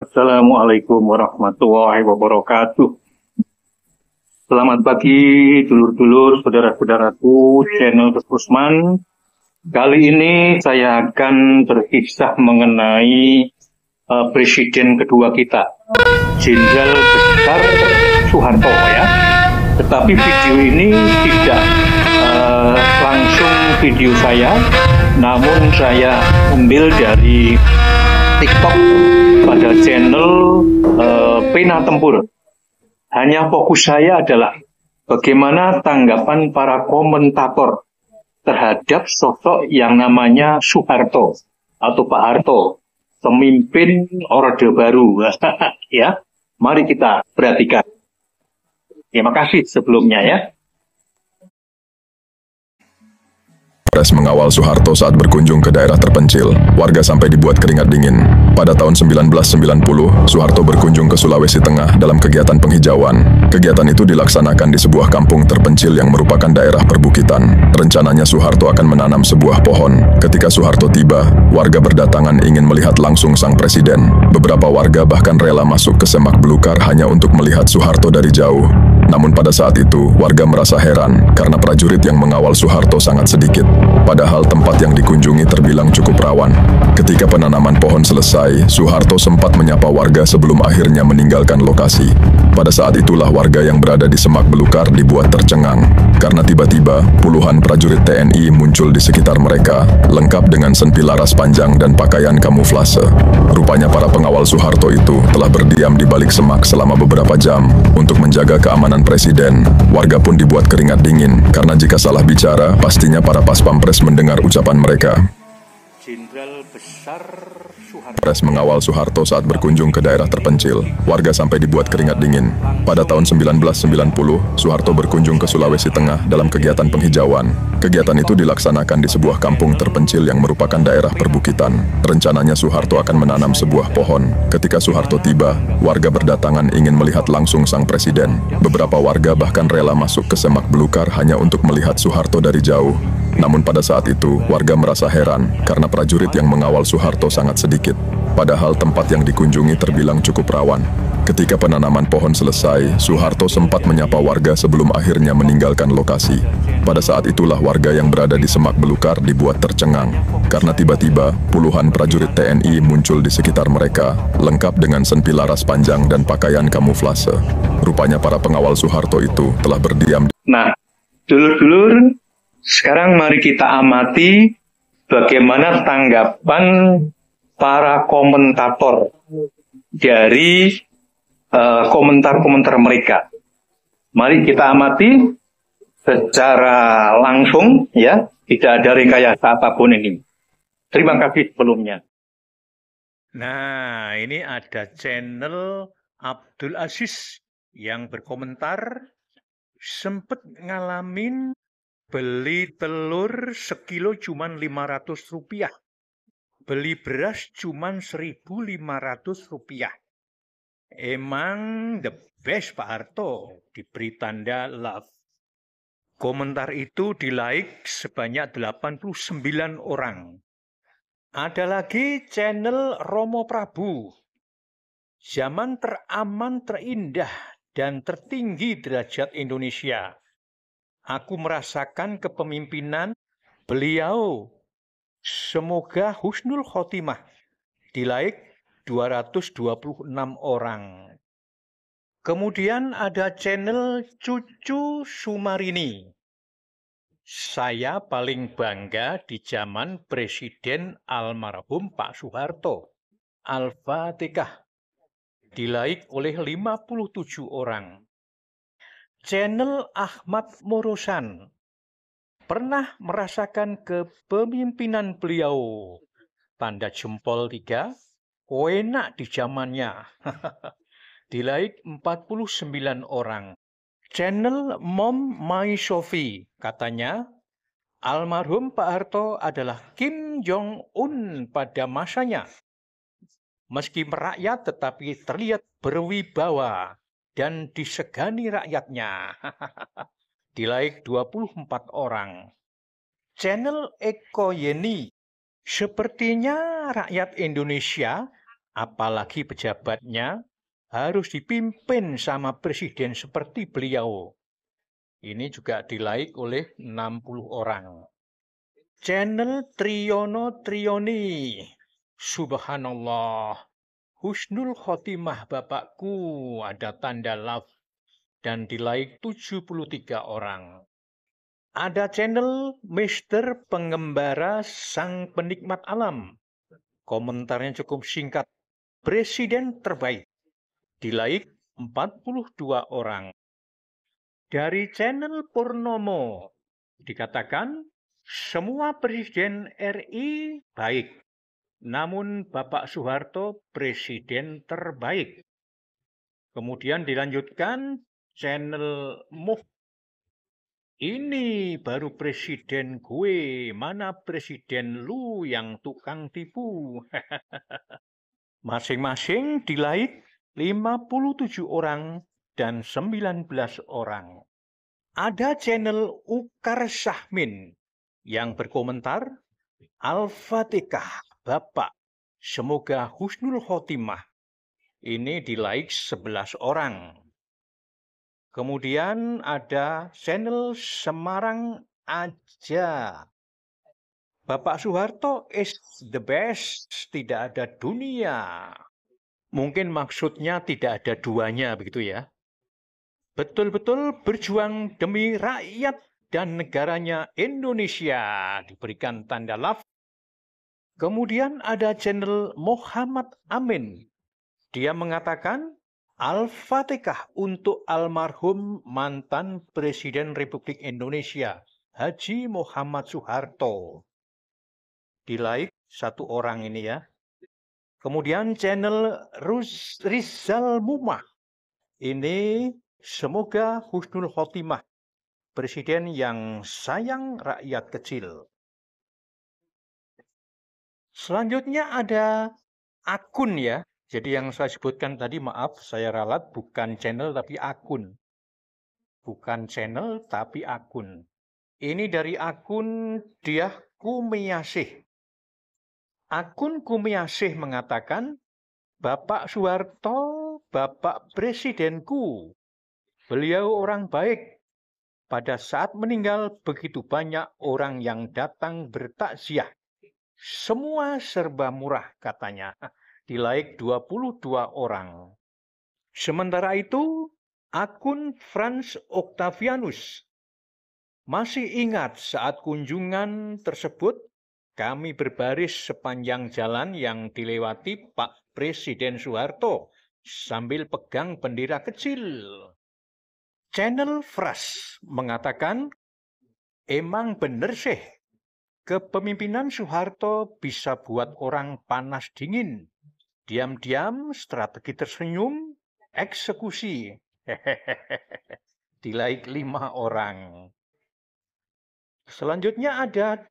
Assalamualaikum warahmatullahi wabarakatuh. Selamat pagi, dulur-dulur, saudara-saudaraku, channel Gus Rusman. Kali ini saya akan berkisah mengenai presiden kedua kita, Jenderal Besar Soeharto ya. Tetapi video ini tidak langsung video saya, namun saya ambil dari TikTok pada channel Pena Tempur. Hanya fokus saya adalah bagaimana tanggapan para komentator terhadap sosok yang namanya Soeharto atau Pak Harto, pemimpin Orde Baru. Ya, mari kita perhatikan. Terima kasih sebelumnya ya. Pres mengawal Soeharto saat berkunjung ke daerah terpencil. Warga sampai dibuat keringat dingin. Pada tahun 1990, Soeharto berkunjung ke Sulawesi Tengah dalam kegiatan penghijauan. Kegiatan itu dilaksanakan di sebuah kampung terpencil yang merupakan daerah perbukitan. Rencananya Soeharto akan menanam sebuah pohon. Ketika Soeharto tiba, warga berdatangan ingin melihat langsung sang presiden. Beberapa warga bahkan rela masuk ke semak belukar hanya untuk melihat Soeharto dari jauh. Namun pada saat itu, warga merasa heran karena prajurit yang mengawal Soeharto sangat sedikit. Padahal tempat yang dikunjungi terbilang cukup rawan. Ketika penanaman pohon selesai, Soeharto sempat menyapa warga sebelum akhirnya meninggalkan lokasi. Pada saat itulah warga yang berada di semak belukar dibuat tercengang, karena tiba-tiba puluhan prajurit TNI muncul di sekitar mereka, lengkap dengan senpi laras panjang dan pakaian kamuflase. Rupanya para pengawal Soeharto itu telah berdiam di balik semak selama beberapa jam untuk menjaga keamanan presiden. Warga pun dibuat keringat dingin, karena jika salah bicara, pastinya para pas-pampres mendengar ucapan mereka. Jenderal Besar Soeharto. Pres mengawal Soeharto saat berkunjung ke daerah terpencil. Warga sampai dibuat keringat dingin. Pada tahun 1990, Soeharto berkunjung ke Sulawesi Tengah dalam kegiatan penghijauan. Kegiatan itu dilaksanakan di sebuah kampung terpencil yang merupakan daerah perbukitan. Rencananya Soeharto akan menanam sebuah pohon. Ketika Soeharto tiba, warga berdatangan ingin melihat langsung sang presiden. Beberapa warga bahkan rela masuk ke semak belukar hanya untuk melihat Soeharto dari jauh. Namun pada saat itu, warga merasa heran karena prajurit yang mengawal Soeharto sangat sedikit. Padahal tempat yang dikunjungi terbilang cukup rawan. Ketika penanaman pohon selesai, Soeharto sempat menyapa warga sebelum akhirnya meninggalkan lokasi. Pada saat itulah warga yang berada di semak belukar dibuat tercengang, karena tiba-tiba puluhan prajurit TNI muncul di sekitar mereka, lengkap dengan senpi laras panjang dan pakaian kamuflase. Rupanya para pengawal Soeharto itu telah berdiam. Nah, dulur-dulur, sekarang mari kita amati bagaimana tanggapan para komentator dari komentar-komentar mereka. Mari kita amati secara langsung ya, tidak ada rekayasa apapun ini. Terima kasih sebelumnya. Nah, ini ada channel Abdul Aziz yang berkomentar, sempet ngalamin beli telur sekilo cuman Rp500. Beli beras cuman Rp1.500. Emang the best Pak Harto, diberi tanda love. Komentar itu di-like sebanyak 89 orang. Ada lagi channel Romo Prabu. Zaman teraman, terindah, dan tertinggi derajat Indonesia. Aku merasakan kepemimpinan beliau. Semoga husnul khotimah. Di-like 226 orang. Kemudian ada channel Cucu Sumarini. Saya paling bangga di zaman Presiden almarhum Pak Soeharto. Al-Fatihah. Di-like oleh 57 orang. Channel Ahmad Morosan. Pernah merasakan kepemimpinan beliau. Tanda jempol 3. Enak di zamannya. Di-like 49 orang. Channel Mom My Sophie. Katanya, almarhum Pak Harto adalah Kim Jong-un pada masanya. Meski merakyat tetapi terlihat berwibawa dan disegani rakyatnya. Di-like 24 orang. Channel Eko Yeni. Sepertinya rakyat Indonesia Apalagi pejabatnya harus dipimpin sama presiden seperti beliau. Ini juga di-like oleh 60 orang. Channel Triyono Triyoni. Subhanallah. Husnul Khotimah bapakku, ada tanda love dan di-like 73 orang. Ada channel Mister Pengembara Sang Penikmat Alam. Komentarnya cukup singkat. Presiden terbaik. Di-like 42 orang. Dari channel Purnomo dikatakan semua presiden RI baik. Namun Bapak Soeharto presiden terbaik. Kemudian dilanjutkan channel Muh. Ini baru presiden gue, mana presiden lu yang tukang tipu. Masing-masing di-like 57 orang dan 19 orang. Ada channel Ukar Syahmin yang berkomentar, Al-Fatihah Bapak, semoga husnul khotimah. Ini di-like 11 orang. Kemudian ada channel Semarang Aja. Bapak Soeharto is the best, tidak ada dunia. Mungkin maksudnya tidak ada duanya begitu ya. Betul-betul berjuang demi rakyat dan negaranya Indonesia. Diberikan tanda love. Kemudian ada channel Muhammad Amin. Dia mengatakan, Al-Fatihah untuk almarhum mantan Presiden Republik Indonesia, Haji Muhammad Soeharto. Di-like 1 orang ini ya. Kemudian channel Rizal Mumah. Ini semoga husnul khotimah. Presiden yang sayang rakyat kecil. Selanjutnya ada akun ya. Jadi yang saya sebutkan tadi, maaf, saya ralat, bukan channel tapi akun. Bukan channel tapi akun. Ini dari akun Diah Kumiasih. Akun Kumiasih mengatakan, Bapak Soeharto, Bapak Presidenku, beliau orang baik. Pada saat meninggal, begitu banyak orang yang datang bertakziah. Semua serba murah katanya. Di-like 22 orang. Sementara itu, akun Franz Octavianus. Masih ingat saat kunjungan tersebut, kami berbaris sepanjang jalan yang dilewati Pak Presiden Soeharto sambil pegang bendera kecil. Channel Fras mengatakan, emang bener sih, kepemimpinan Soeharto bisa buat orang panas dingin. Diam-diam, strategi tersenyum, eksekusi. Di-like 5 orang. Selanjutnya ada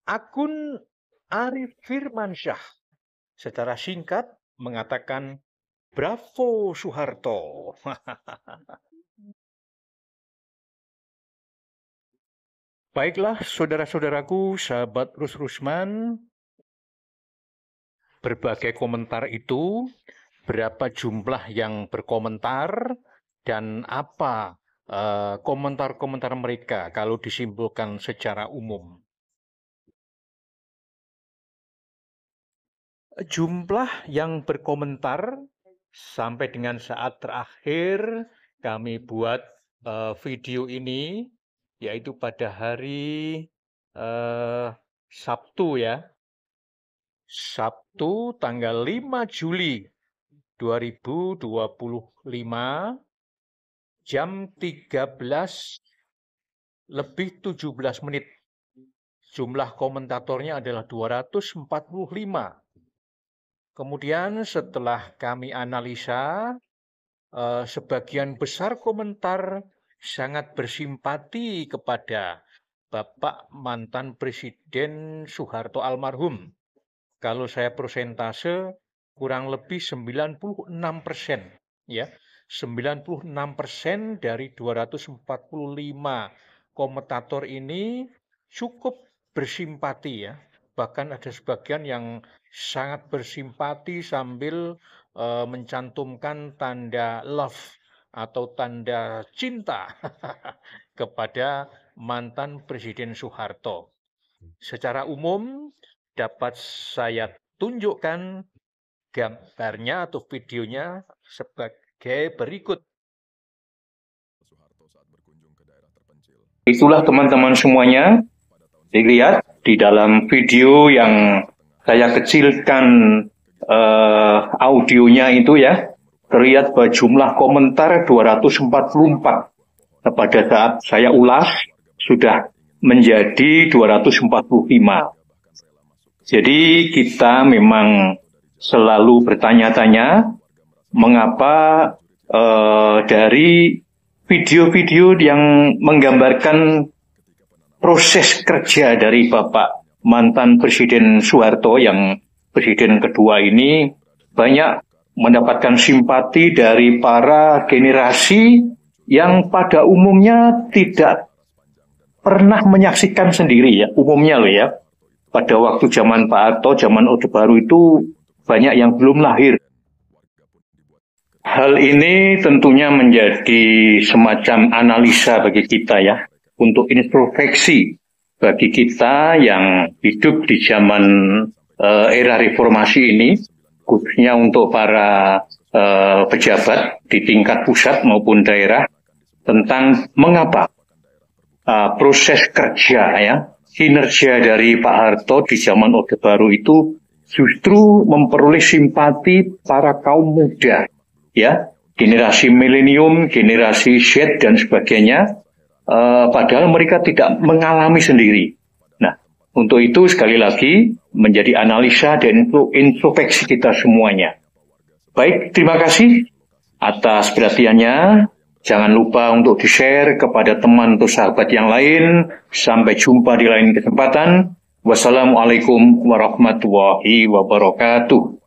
akun Arif Firmansyah. Secara singkat mengatakan, Bravo Soeharto. Baiklah saudara-saudaraku, sahabat Rusman, berbagai komentar itu, berapa jumlah yang berkomentar, dan apa komentar-komentar mereka kalau disimpulkan secara umum. Jumlah yang berkomentar sampai dengan saat terakhir kami buat video ini, yaitu pada hari Sabtu ya. Sabtu tanggal 5 Juli 2025 jam 13:17. Jumlah komentatornya adalah 245. Kemudian setelah kami analisa, sebagian besar komentar sangat bersimpati kepada Bapak mantan Presiden Soeharto almarhum. Kalau saya persentase kurang lebih 96%, ya. 96% dari 245 komentator ini cukup bersimpati ya. Bahkan ada sebagian yang sangat bersimpati sambil mencantumkan tanda love atau tanda cinta kepada mantan Presiden Soeharto. Secara umum dapat saya tunjukkan gambarnya atau videonya sebagai berikut. Itulah teman-teman semuanya, dilihat di dalam video yang saya kecilkan audionya itu ya, terlihat bahwa jumlah komentar 244. Pada saat saya ulas sudah menjadi 245. Jadi kita memang selalu bertanya-tanya mengapa dari video-video yang menggambarkan proses kerja dari Bapak mantan Presiden Soeharto yang Presiden kedua ini banyak mendapatkan simpati dari para generasi yang pada umumnya tidak pernah menyaksikan sendiri ya, umumnya loh ya. Pada waktu zaman Pak Harto, zaman Orde Baru itu banyak yang belum lahir. Hal ini tentunya menjadi semacam analisa bagi kita ya, untuk introspeksi bagi kita yang hidup di zaman era reformasi ini, khususnya untuk para pejabat di tingkat pusat maupun daerah, tentang mengapa proses kerja ya, kinerja dari Pak Harto di zaman Orde Baru itu justru memperoleh simpati para kaum muda. Ya, generasi milenium, generasi Z dan sebagainya, padahal mereka tidak mengalami sendiri. Nah, untuk itu sekali lagi menjadi analisa dan introspeksi kita semuanya. Baik, terima kasih atas perhatiannya. Jangan lupa untuk di-share kepada teman atau sahabat yang lain. Sampai jumpa di lain kesempatan. Wassalamualaikum warahmatullahi wabarakatuh.